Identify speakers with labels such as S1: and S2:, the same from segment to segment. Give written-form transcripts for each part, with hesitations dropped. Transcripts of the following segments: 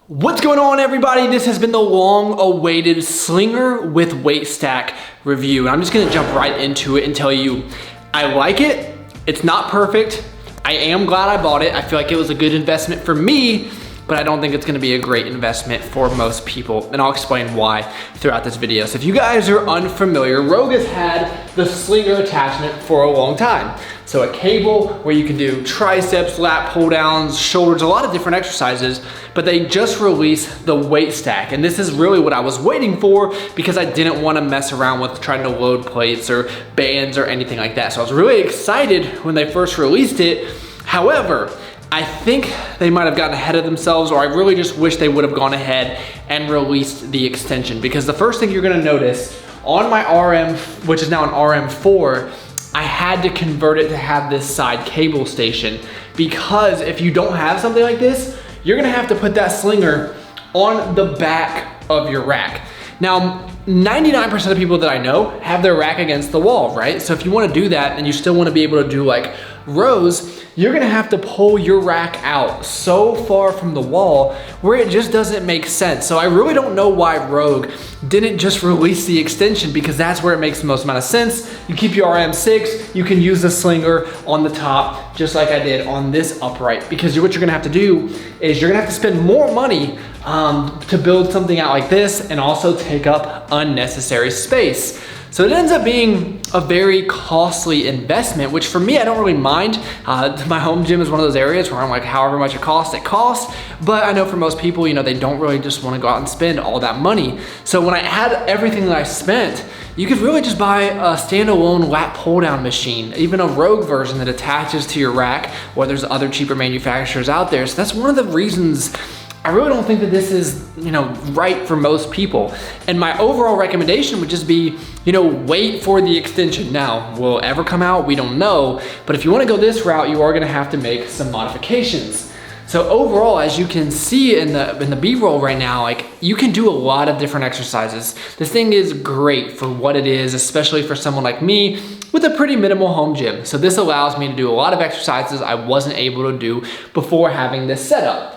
S1: What's going on, everybody? This has been the long-awaited Slinger with weight stack review. And I'm just gonna jump right into it and tell you, I like it. It's not perfect. I am glad I bought it. I feel like it was a good investment for me, but I don't think it's gonna be a great investment for most people. And I'll explain why throughout this video. So if you guys are unfamiliar, Rogue has had the Slinger attachment for a long time. So a cable where you can do triceps, lat pull downs, shoulders, a lot of different exercises, but they just released the weight stack. And this is really what I was waiting for because I didn't want to mess around with trying to load plates or bands or anything like that. So I was really excited when they first released it. However, I think they might have gotten ahead of themselves, or I really just wish they would have gone ahead and released the extension, because the first thing you're gonna notice on my RM, which is now an RM4, I had to convert it to have this side cable station, because if you don't have something like this, you're gonna have to put that Slinger on the back of your rack. Now, 99% of people that I know have their rack against the wall, right? So if you wanna do that and you still wanna be able to do like rows, you're gonna have to pull your rack out so far from the wall where it just doesn't make sense. So I really don't know why Rogue didn't just release the extension, because that's where it makes the most amount of sense. You keep your RM6, you can use the Slinger on the top, just like I did on this upright, because what you're gonna have to do is you're gonna have to spend more money to build something out like this and also take up unnecessary space. So it ends up being a very costly investment, which for me, I don't really mind. My home gym is one of those areas where I'm like, however much it costs. But I know for most people, you know, they don't really just want to go out and spend all that money. So when I had everything that I spent, you could really just buy a standalone lat pull down machine, even a Rogue version that attaches to your rack, or there's other cheaper manufacturers out there. So that's one of the reasons I really don't think that this is, you know, right for most people. And my overall recommendation would just be, you know, wait for the extension. Now, will it ever come out? We don't know. But if you want to go this route, you are going to have to make some modifications. So overall, as you can see in the B-roll right now, like, you can do a lot of different exercises. This thing is great for what it is, especially for someone like me with a pretty minimal home gym. So this allows me to do a lot of exercises I wasn't able to do before having this setup.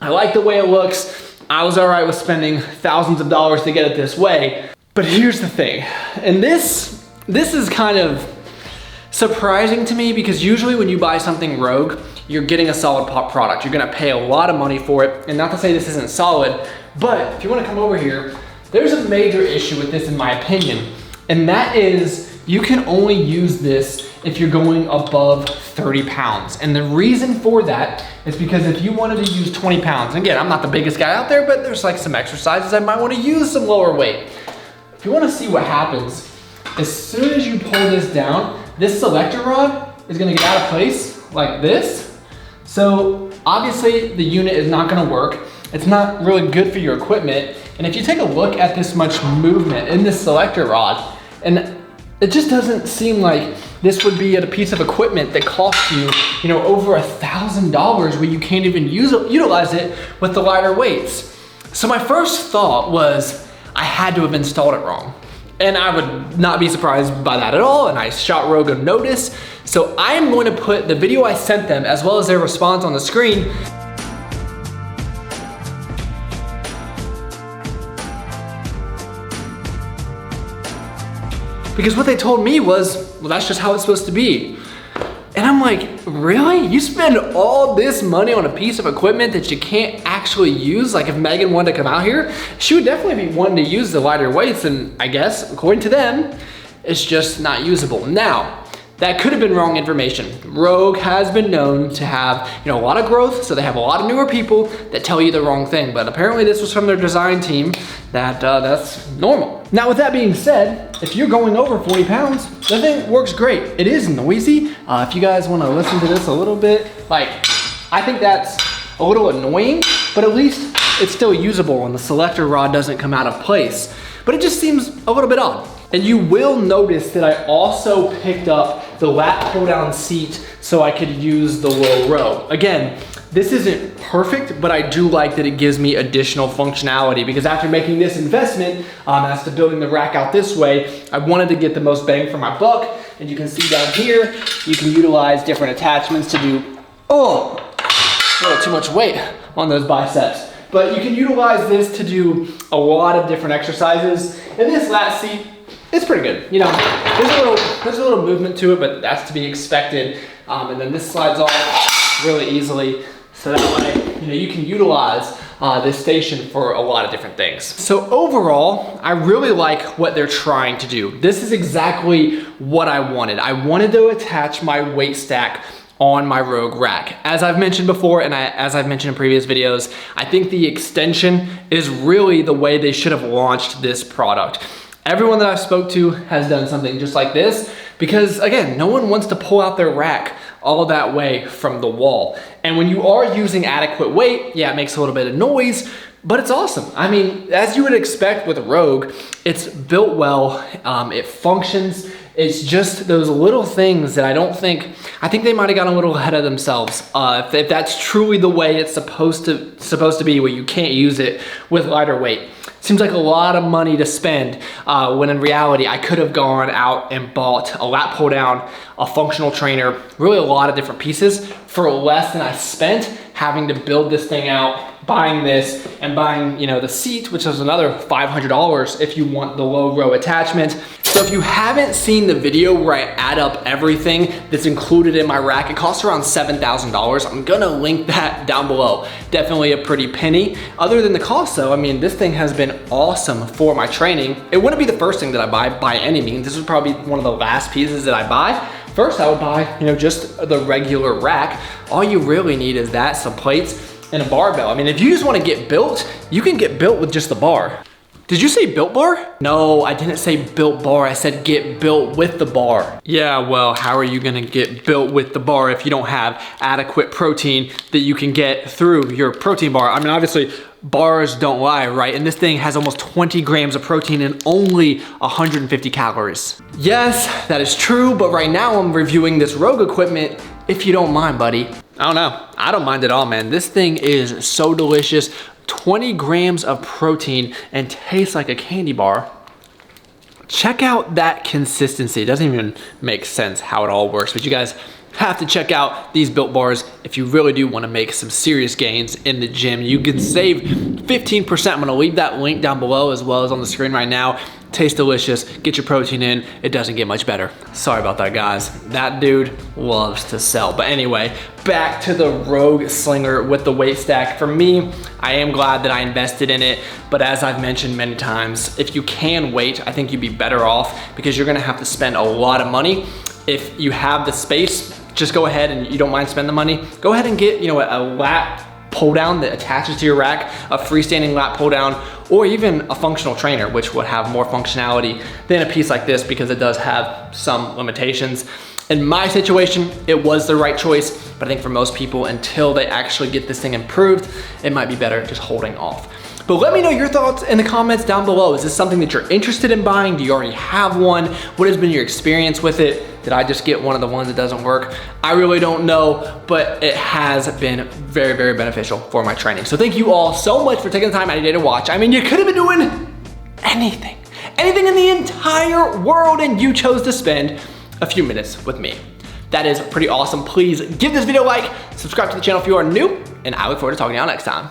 S1: I like the way it looks. I was all right with spending thousands of dollars to get it this way. But here's the thing, and this is kind of surprising to me, because usually when you buy something Rogue, you're getting a solid product. You're gonna pay a lot of money for it. And not to say this isn't solid, but if you wanna come over here, there's a major issue with this in my opinion. And that is, you can only use this if you're going above 30 pounds. And the reason for that is because if you wanted to use 20 pounds, and again, I'm not the biggest guy out there, but there's like some exercises I might want to use some lower weight. If you want to see what happens, as soon as you pull this down, this selector rod is going to get out of place like this. So obviously the unit is not going to work. It's not really good for your equipment. And if you take a look at this much movement in this selector rod, and it just doesn't seem like this would be a piece of equipment that costs you, you know, over $1,000 where you can't even utilize it with the lighter weights. So my first thought was I had to have installed it wrong. And I would not be surprised by that at all. And I shot Rogue a notice. So I am going to put the video I sent them as well as their response on the screen. Because what they told me was, well, that's just how it's supposed to be. And I'm like, really? You spend all this money on a piece of equipment that you can't actually use? Like, if Megan wanted to come out here, she would definitely be wanting to use the lighter weights, and I guess, according to them, it's just not usable. Now, that could have been wrong information. Rogue has been known to have, you know, a lot of growth, so they have a lot of newer people that tell you the wrong thing, but apparently this was from their design team that's normal. Now, with that being said, if you're going over 40 pounds, the thing works great. It is noisy. If you guys wanna listen to this a little bit, like, I think that's a little annoying, but at least it's still usable and the selector rod doesn't come out of place. But it just seems a little bit odd. And you will notice that I also picked up the lat pull down seat so I could use the low row. Again, this isn't perfect, but I do like that it gives me additional functionality, because after making this investment, as to building the rack out this way, I wanted to get the most bang for my buck. And you can see down here, you can utilize different attachments to do, a little too much weight on those biceps. But you can utilize this to do a lot of different exercises. And this lat seat, it's pretty good. You know, there's a little movement to it, but that's to be expected. And then this slides off really easily. So that way, you know, you can utilize this station for a lot of different things. So overall, I really like what they're trying to do. This is exactly what I wanted. I wanted to attach my weight stack on my Rogue rack. As I've mentioned before, and as I've mentioned in previous videos, I think the extension is really the way they should have launched this product. Everyone that I've spoke to has done something just like this because, again, no one wants to pull out their rack all that way from the wall. And when you are using adequate weight, yeah, it makes a little bit of noise, but it's awesome. I mean, as you would expect with a Rogue, it's built well, it functions. It's just those little things that I think they might have gotten a little ahead of themselves. If that's truly the way it's supposed to be, where you can't use it with lighter weight. Seems like a lot of money to spend when in reality I could have gone out and bought a lat pull down, a functional trainer, really a lot of different pieces for less than I spent having to build this thing out, buying this and buying, you know, the seat, which is another $500 if you want the low row attachment. So if you haven't seen the video where I add up everything that's included in my rack, it costs around $7,000. I'm gonna link that down below. Definitely a pretty penny. Other than the cost though, I mean, this thing has been awesome for my training. It wouldn't be the first thing that I buy by any means. This was probably one of the last pieces that I buy. First, I would buy, you know, just the regular rack. All you really need is that, some plates, and a barbell. I mean, if you just wanna get built, you can get built with just the bar. Did you say built bar? No, I didn't say built bar. I said get built with the bar. Yeah, well, how are you gonna get built with the bar if you don't have adequate protein that you can get through your protein bar? I mean, obviously, bars don't lie, right? And this thing has almost 20 grams of protein and only 150 calories. Yes, that is true, but right now I'm reviewing this Rogue equipment, if you don't mind, buddy. I don't know, I don't mind at all, man. This thing is so delicious. 20 grams of protein and tastes like a candy bar. Check out that consistency. It doesn't even make sense how it all works, but you guys have to check out these built bars if you really do want to make some serious gains in the gym. You can save 15%. I'm going to leave that link down below as well as on the screen right now. Tastes delicious, get your protein in, it doesn't get much better. Sorry about that, guys. That dude loves to sell. But anyway, back to the Rogue Slinger with the weight stack. For me, I am glad that I invested in it, but as I've mentioned many times, if you can wait, I think you'd be better off because you're gonna have to spend a lot of money. If you have the space, just go ahead and you don't mind spending the money, go ahead and get, you know, a lat pull down that attaches to your rack, a freestanding lat pull down, or even a functional trainer, which would have more functionality than a piece like this because it does have some limitations. In my situation, it was the right choice, but I think for most people, until they actually get this thing improved, it might be better just holding off. But let me know your thoughts in the comments down below. Is this something that you're interested in buying? Do you already have one? What has been your experience with it? Did I just get one of the ones that doesn't work? I really don't know, but it has been very, very beneficial for my training. So thank you all so much for taking the time out of your day to watch. I mean, you could have been doing anything in the entire world, and you chose to spend a few minutes with me. That is pretty awesome. Please give this video a like, subscribe to the channel if you are new, and I look forward to talking to y'all next time.